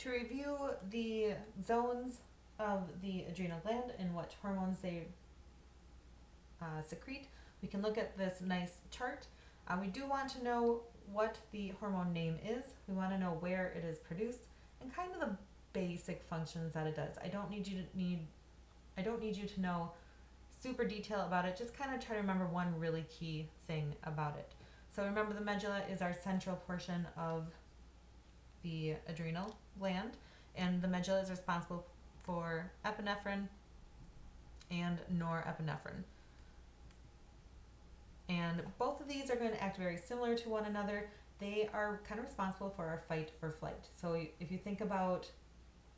To review the zones of the adrenal gland and what hormones they secrete, we can look at this nice chart. We do want to know what the hormone name is. We want to know where it is produced and kind of the basic functions that it does. I don't need you to know super detail about it. Just kind of try to remember one really key thing about it. So remember, the medulla is our central portion of the adrenal gland, and the medulla is responsible for epinephrine and norepinephrine. And both of these are going to act very similar to one another. They are kind of responsible for our fight or flight. So if you think about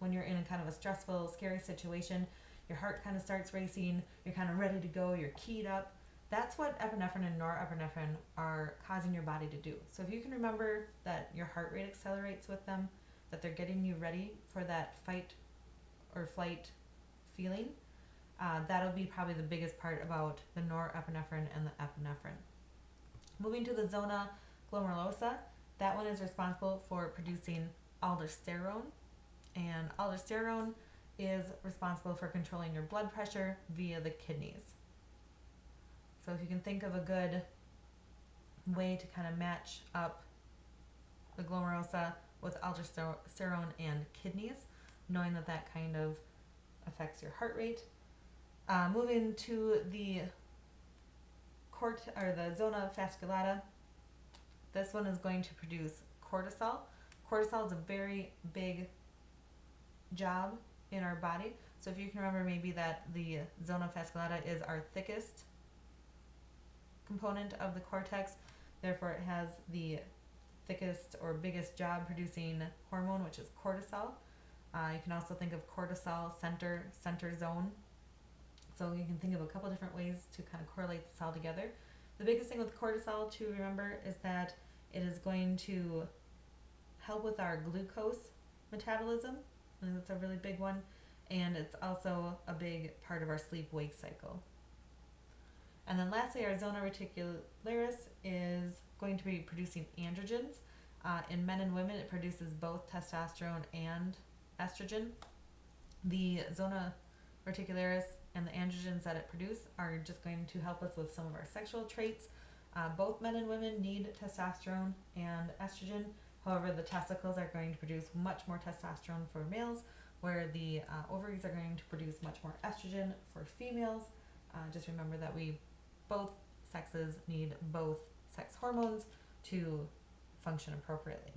when you're in a kind of a stressful, scary situation, your heart kind of starts racing, you're kind of ready to go, you're keyed up. That's what epinephrine and norepinephrine are causing your body to do. So if you can remember that your heart rate accelerates with them, that they're getting you ready for that fight or flight feeling, that'll be probably the biggest part about the norepinephrine and the epinephrine. Moving to the zona glomerulosa, that one is responsible for producing aldosterone, and aldosterone is responsible for controlling your blood pressure via the kidneys. So if you can think of a good way to kind of match up the glomerulosa with aldosterone and kidneys, knowing that that kind of affects your heart rate. Moving to the the zona fasciculata, this one is going to produce cortisol. Cortisol is a very big job in our body. So if you can remember maybe that the zona fasciculata is our thickest component of the cortex, therefore it has the thickest or biggest job producing hormone, which is cortisol. You can also think of cortisol center zone. So you can think of a couple different ways to kind of correlate this all together. The biggest thing with cortisol to remember is that it is going to help with our glucose metabolism, and that's a really big one, and it's also a big part of our sleep-wake cycle. And then lastly, our zona reticularis is going to be producing androgens. In men and women, it produces both testosterone and estrogen. The zona reticularis and the androgens that it produces are just going to help us with some of our sexual traits. Both men and women need testosterone and estrogen. However, the testicles are going to produce much more testosterone for males, where the ovaries are going to produce much more estrogen for females. Just remember that both sexes need both sex hormones to function appropriately.